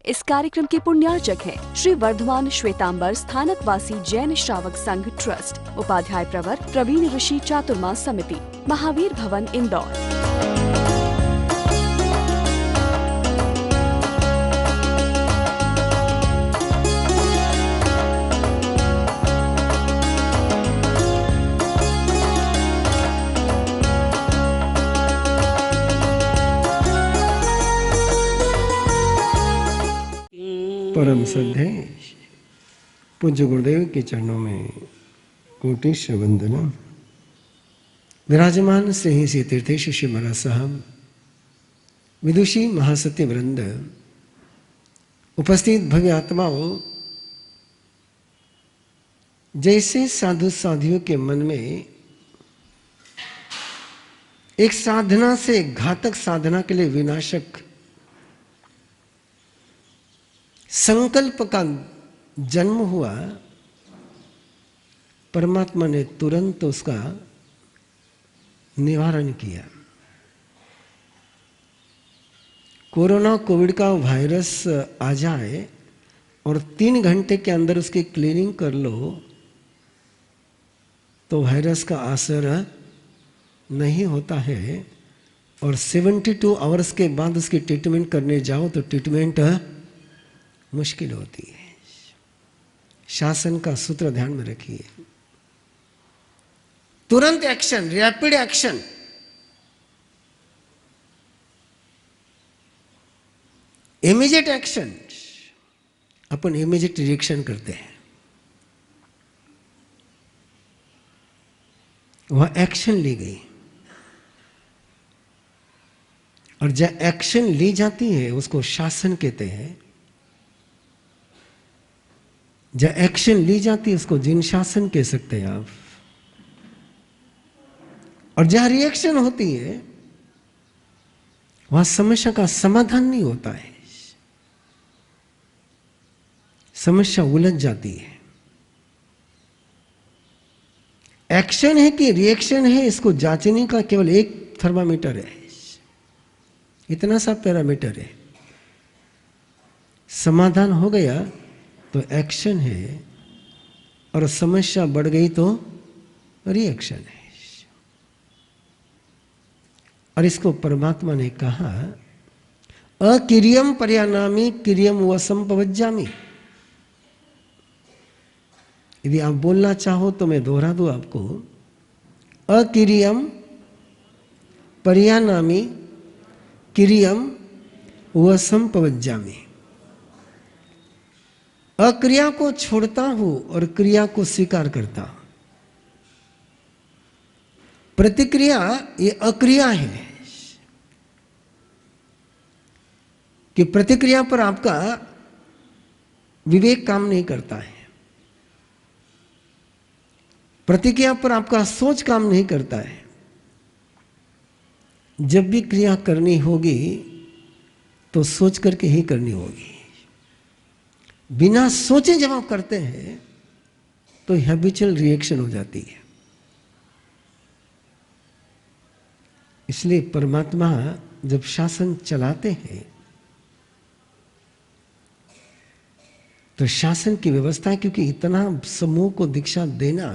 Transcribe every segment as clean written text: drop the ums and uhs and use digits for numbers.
इस कार्यक्रम के पुण्यार्चक हैं श्री वर्धमान श्वेतांबर स्थानकवासी जैन श्रावक संघ ट्रस्ट, उपाध्याय प्रवर प्रवीण ऋषि चातुर्मास समिति, महावीर भवन, इंदौर। परम श्रद्धेय पूज्य गुरुदेव के चरणों में कोटिश वंदनम। विराजमान स्नेही से तीर्थेश श्री महाराज साहब, विदुषी महासत्य वृंद, उपस्थित भव्य आत्माओं, जैसे साधु साधियों के मन में एक साधना से घातक साधना के लिए विनाशक संकल्प का जन्म हुआ, परमात्मा ने तुरंत उसका निवारण किया। कोरोना कोविड का वायरस आ जाए और 3 घंटे के अंदर उसकी क्लीनिंग कर लो तो वायरस का असर नहीं होता है, और 72 आवर्स के बाद उसकी ट्रीटमेंट करने जाओ तो ट्रीटमेंट मुश्किल होती है। शासन का सूत्र ध्यान में रखिए, तुरंत action, rapid action. Immediate action. अपन इमीडिएट रिएक्शन करते हैं, वह एक्शन ली गई, और जब एक्शन ली जाती है उसको शासन कहते हैं। जब एक्शन ली जाती है उसको जिन शासन कह सकते हैं आप। और जहां रिएक्शन होती है वहां समस्या का समाधान नहीं होता है, समस्या उलझ जाती है। एक्शन है कि रिएक्शन है, इसको जांचने का केवल एक थर्मामीटर है, इतना सा पैरामीटर है। समाधान हो गया तो एक्शन है, और समस्या बढ़ गई तो रिएक्शन है। और इसको परमात्मा ने कहा, अकिरियम पर्यानामी किरियम व संपवज्जामी। यदि आप बोलना चाहो तो मैं दोहरा दूं आपको, अकिरियम पर्यानामी किरियम व संपवज्जामी। अक्रिया को छोड़ता हूं और क्रिया को स्वीकार करता हूं। प्रतिक्रिया ये अक्रिया है कि प्रतिक्रिया पर आपका विवेक काम नहीं करता है, प्रतिक्रिया पर आपका सोच काम नहीं करता है। जब भी क्रिया करनी होगी तो सोच करके ही करनी होगी। बिना सोचे जब आप करते हैं तो हैबिचुअल रिएक्शन हो जाती है। इसलिए परमात्मा जब शासन चलाते हैं तो शासन की व्यवस्था है, क्योंकि इतना समूह को दीक्षा देना,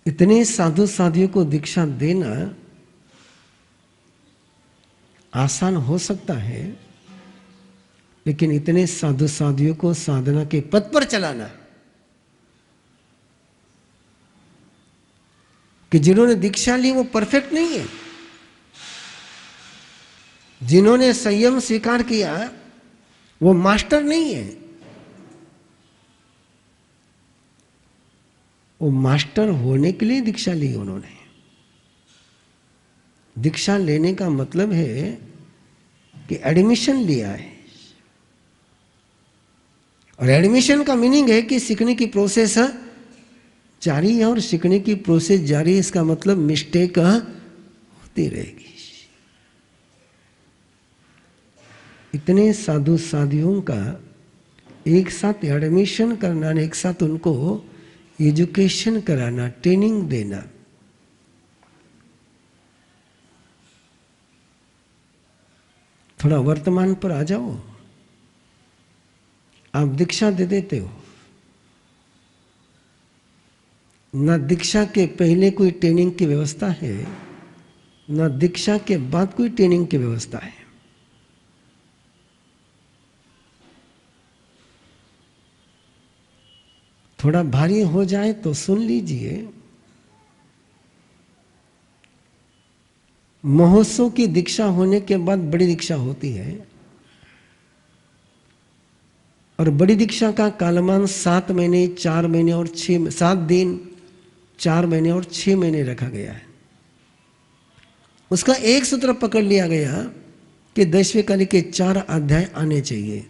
इतने साधु साधियों को दीक्षा देना आसान हो सकता है, लेकिन इतने साधु साधियों को साधना के पथ पर चलाना, कि जिन्होंने दीक्षा ली वो परफेक्ट नहीं है, जिन्होंने संयम स्वीकार किया वो मास्टर नहीं है। वो मास्टर होने के लिए दीक्षा ली उन्होंने। दीक्षा लेने का मतलब है कि एडमिशन लिया है, और एडमिशन का मीनिंग है कि सीखने की प्रोसेस जारी है, और सीखने की प्रोसेस जारी है इसका मतलब मिस्टेक होती रहेगी। इतने साधु साधियों का एक साथ एडमिशन करना, एक साथ उनको एजुकेशन कराना, ट्रेनिंग देना, थोड़ा वर्तमान पर आ जाओ। आप दीक्षा दे देते हो, ना दीक्षा के पहले कोई ट्रेनिंग की व्यवस्था है, ना दीक्षा के बाद कोई ट्रेनिंग की व्यवस्था है। थोड़ा भारी हो जाए तो सुन लीजिए। महोत्सव की दीक्षा होने के बाद बड़ी दीक्षा होती है, और बड़ी दीक्षा का कालमान 7 महीने, 4 महीने और 7 दिन, 4 महीने और 6 महीने रखा गया है। उसका एक सूत्र पकड़ लिया गया कि 10वें कली के 4 अध्याय आने चाहिए,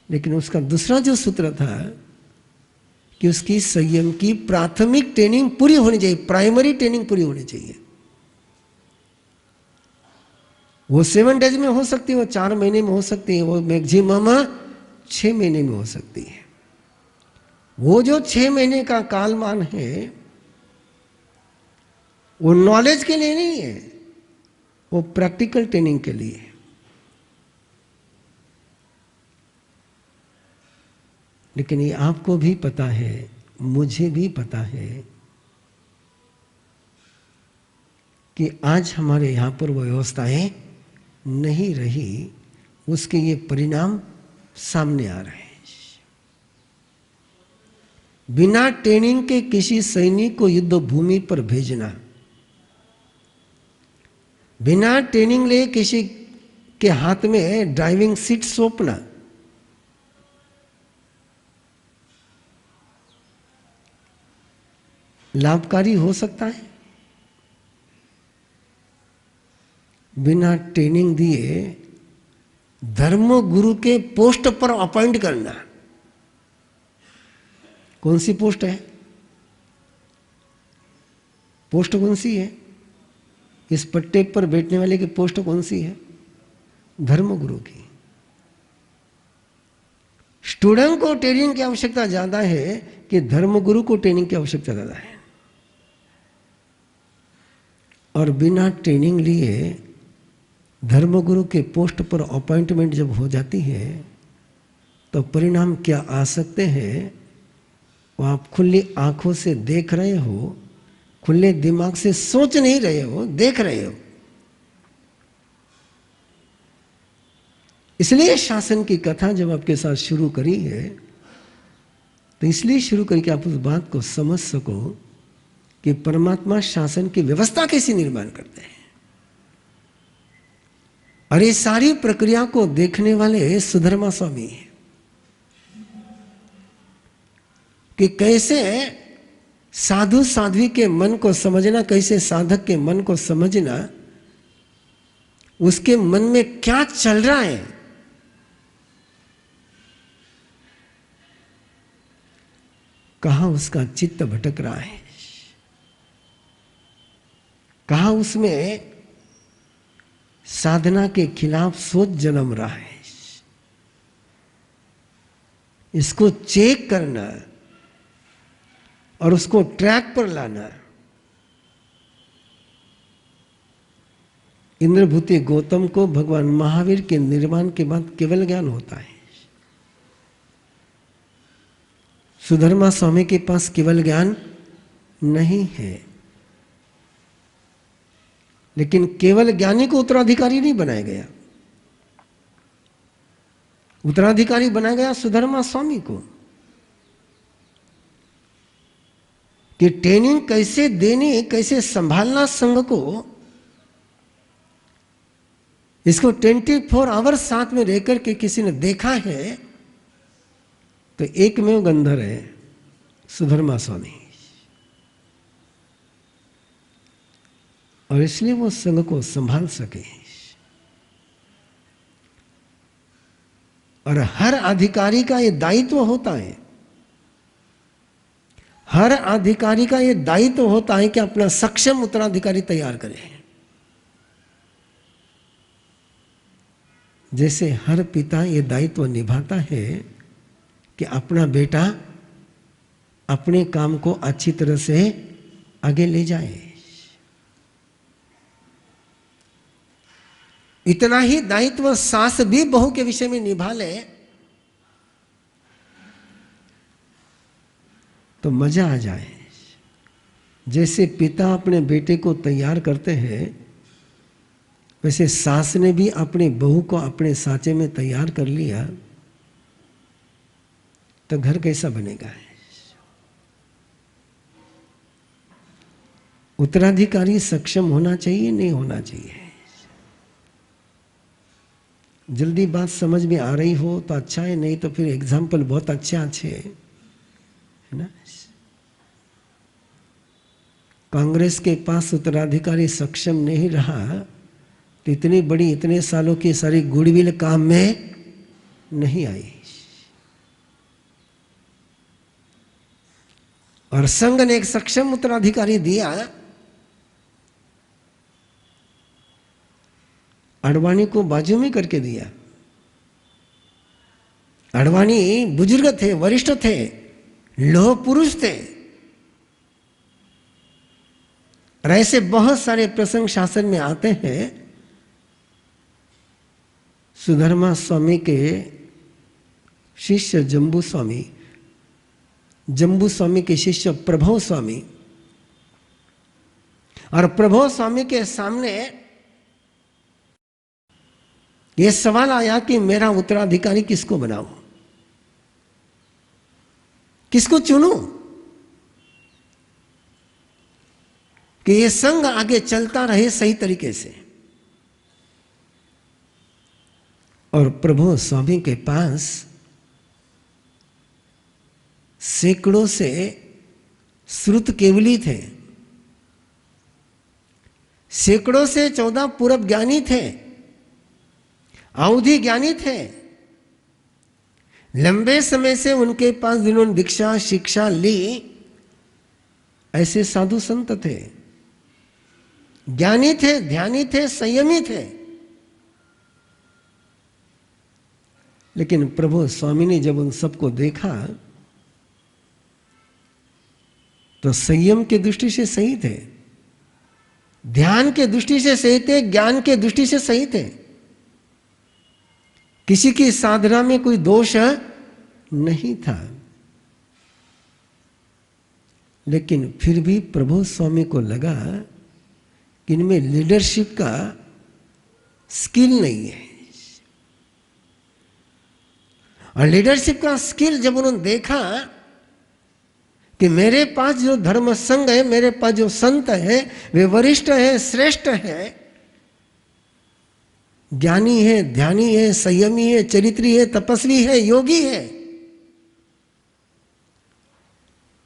लेकिन उसका दूसरा जो सूत्र था कि उसकी संयम की प्राथमिक ट्रेनिंग पूरी होनी चाहिए, प्राइमरी ट्रेनिंग पूरी होनी चाहिए। वो 7 डेज में हो सकती है, वो 4 महीने में हो सकती है, वो मैक्सिमम 6 महीने में हो सकती है। वो जो 6 महीने का कालमान है वो नॉलेज के लिए नहीं है, वो प्रैक्टिकल ट्रेनिंग के लिए है। लेकिन ये आपको भी पता है, मुझे भी पता है कि आज हमारे यहां पर वो व्यवस्थाएं नहीं रही, उसके ये परिणाम सामने आ रहे हैं। बिना ट्रेनिंग के किसी सैनिक को युद्ध भूमि पर भेजना, बिना ट्रेनिंग ले किसी के हाथ में ड्राइविंग सीट सौंपना, लाभकारी हो सकता है। बिना ट्रेनिंग दिए धर्म गुरु के पोस्ट पर अपॉइंट करना, कौन सी पोस्ट है? पोस्ट कौन सी है? इस पट्टे पर बैठने वाले की पोस्ट कौन सी है? धर्म गुरु की। स्टूडेंट को ट्रेनिंग की आवश्यकता ज्यादा है कि धर्म गुरु को ट्रेनिंग की आवश्यकता ज्यादा है। और बिना ट्रेनिंग लिए धर्मगुरु के पोस्ट पर अपॉइंटमेंट जब हो जाती है तो परिणाम क्या आ सकते हैं वो आप खुली आंखों से देख रहे हो, खुले दिमाग से सोच नहीं रहे हो, देख रहे हो। इसलिए शासन की कथा जब आपके साथ शुरू करी है तो इसलिए शुरू करी कि आप उस बात को समझ सको कि परमात्मा शासन की व्यवस्था कैसे निर्माण करते हैं। और ये सारी प्रक्रिया को देखने वाले सुधर्मा स्वामी हैं कि कैसे साधु साध्वी के मन को समझना, कैसे साधक के मन को समझना, उसके मन में क्या चल रहा है, कहां उसका चित्त भटक रहा है, कहां उसमें साधना के खिलाफ सोच जन्म रहा है। इसको चेक करना और उसको ट्रैक पर लाना। इंद्रभूति गौतम को भगवान महावीर के निर्माण के बाद केवल ज्ञान होता है। सुधर्मा स्वामी के पास केवल ज्ञान नहीं है, लेकिन केवल ज्ञानी को उत्तराधिकारी नहीं बनाया गया। उत्तराधिकारी बनाया गया सुधर्मा स्वामी को कि ट्रेनिंग कैसे देनी, कैसे संभालना संघ को, इसको 24 आवर्स साथ में रहकर के किसी ने देखा है तो एकमेव गंधर्व है सुधर्मा स्वामी। और इसलिए वो संघ को संभाल सके। और हर अधिकारी का ये दायित्व होता है, हर अधिकारी का ये दायित्व होता है कि अपना सक्षम उत्तराधिकारी तैयार करे। जैसे हर पिता ये दायित्व निभाता है कि अपना बेटा अपने काम को अच्छी तरह से आगे ले जाए। इतना ही दायित्व सास भी बहू के विषय में निभा ले तो मजा आ जाए। जैसे पिता अपने बेटे को तैयार करते हैं, वैसे सास ने भी अपनी बहू को अपने साचे में तैयार कर लिया तो घर कैसा बनेगा। उत्तराधिकारी सक्षम होना चाहिए, नहीं होना चाहिए। जल्दी बात समझ में आ रही हो तो अच्छा है, नहीं तो फिर एग्जाम्पल बहुत अच्छे है ना। कांग्रेस के पास उत्तराधिकारी सक्षम नहीं रहा तो इतनी बड़ी, इतने सालों की सारी गुडविल काम में नहीं आई। और संघ ने एक सक्षम उत्तराधिकारी दिया। अडवाणी को बाजू में करके दिया। अडवाणी बुजुर्ग थे, वरिष्ठ थे, लौह पुरुष थे। और ऐसे बहुत सारे प्रसंग शासन में आते हैं। सुधर्मा स्वामी के शिष्य जम्बू स्वामी, जम्बू स्वामी के शिष्य प्रभो स्वामी, और प्रभो स्वामी के सामने यह सवाल आया कि मेरा उत्तराधिकारी किसको बनाऊं, किसको चुनूं कि यह संघ आगे चलता रहे सही तरीके से। और प्रभु स्वामी के पास सैकड़ों से श्रुत केवली थे, सैकड़ों से 14 पूर्व ज्ञानी थे, अवधि ज्ञानी थे। लंबे समय से उनके पास जिन्होंने दीक्षा शिक्षा ली ऐसे साधु संत थे, ज्ञानी थे, ध्यानी थे, संयमी थे। लेकिन प्रभु स्वामी ने जब उन सबको देखा तो संयम के दृष्टि से सही थे, ध्यान के दृष्टि से सही थे, ज्ञान के दृष्टि से सही थे। किसी की साधना में कोई दोष नहीं था। लेकिन फिर भी प्रभु स्वामी को लगा कि इनमें लीडरशिप का स्किल नहीं है। और लीडरशिप का स्किल जब उन्होंने देखा कि मेरे पास जो धर्म संघ है, मेरे पास जो संत है, वे वरिष्ठ है, श्रेष्ठ है, ज्ञानी है, ध्यानी है, संयमी है, चरित्री है, तपस्वी है, योगी है,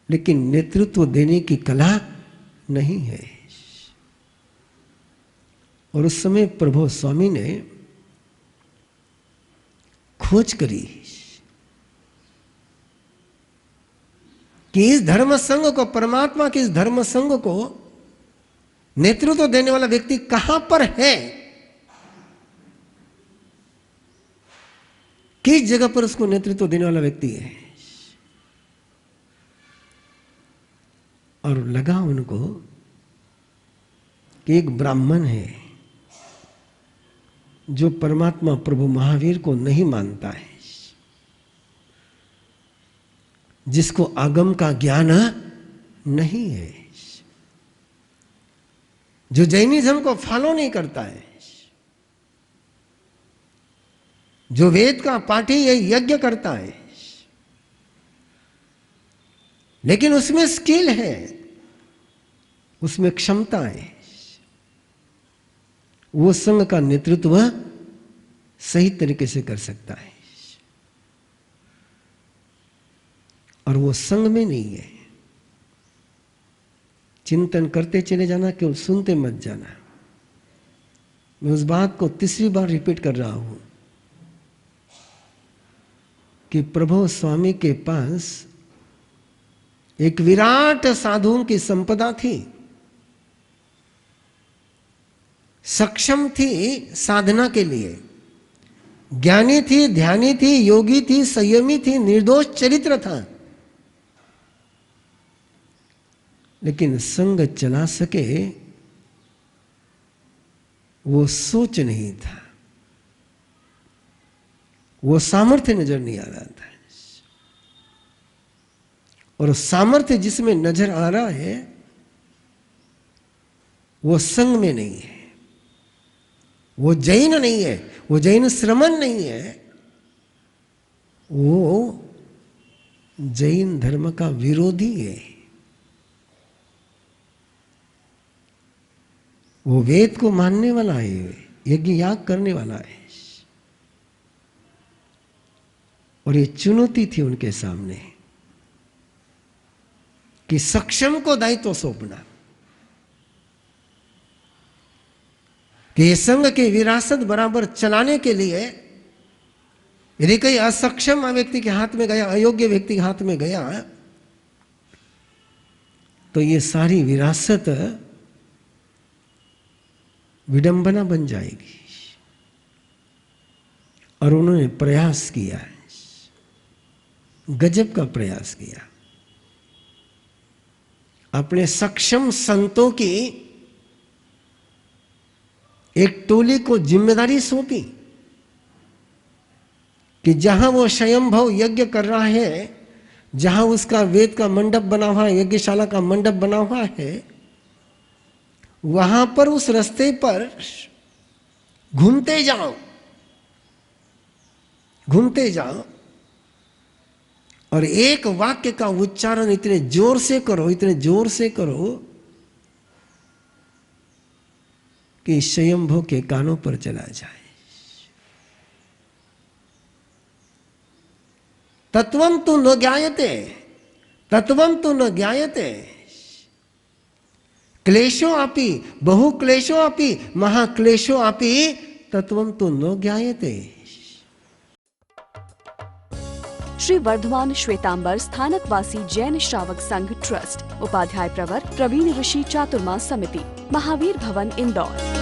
लेकिन नेतृत्व देने की कला नहीं है। और उस समय प्रभु स्वामी ने खोज करी कि इस धर्म संघ को, परमात्मा के इस धर्म संघ को नेतृत्व देने वाला व्यक्ति कहां पर है, किस जगह पर उसको नेतृत्व देने वाला व्यक्ति है। और लगा उनको कि एक ब्राह्मण है जो परमात्मा प्रभु महावीर को नहीं मानता है, जिसको आगम का ज्ञान नहीं है, जो जैनिज्म को फॉलो नहीं करता है, जो वेद का पाठी या यज्ञ करता है, लेकिन उसमें स्किल है, उसमें क्षमता है, वो संघ का नेतृत्व सही तरीके से कर सकता है। और वो संघ में नहीं है। चिंतन करते चले जाना, केवल सुनते मत जाना। मैं उस बात को तीसरी बार रिपीट कर रहा हूं कि प्रभु स्वामी के पास एक विराट साधुओं की संपदा थी, सक्षम थी साधना के लिए, ज्ञानी थी, ध्यानी थी, योगी थी, संयमी थी, निर्दोष चरित्र था, लेकिन संग चला सके वो सोच नहीं था। वो सामर्थ्य नजर नहीं आ रहा था। और सामर्थ्य जिसमें नजर आ रहा है वो संग में नहीं है, वो जैन नहीं है, वो जैन श्रमण नहीं है, वो जैन धर्म का विरोधी है। वो वेद को मानने वाला है, यज्ञ याग करने वाला है। और ये चुनौती थी उनके सामने कि सक्षम को दायित्व सौंपना, कि ये संघ की विरासत बराबर चलाने के लिए यदि कोई असक्षम व्यक्ति के हाथ में गया, अयोग्य व्यक्ति के हाथ में गया, तो ये सारी विरासत विडंबना बन जाएगी। और उन्होंने प्रयास किया, गजब का प्रयास किया। अपने सक्षम संतों की एक टोली को जिम्मेदारी सौंपी कि जहां वो स्वयंभव यज्ञ कर रहा है, जहां उसका वेद का मंडप बना हुआ है, यज्ञशाला का मंडप बना हुआ है, वहां पर उस रास्ते पर घूमते जाओ, घूमते जाओ और एक वाक्य का उच्चारण इतने जोर से करो, इतने जोर से करो कि स्वयंभू के कानों पर चला जाए। तत्वं तु न ज्ञायते, तत्वं तु न ज्ञायते, क्लेशो अपि बहु क्लेशो अपि महाक्लेशो अपि तत्वं तु न ज्ञायते। श्री वर्धमान श्वेतांबर स्थानकवासी जैन श्रावक संघ ट्रस्ट, उपाध्याय प्रवर प्रवीण ऋषि चातुर्मा समिति, महावीर भवन, इंदौर।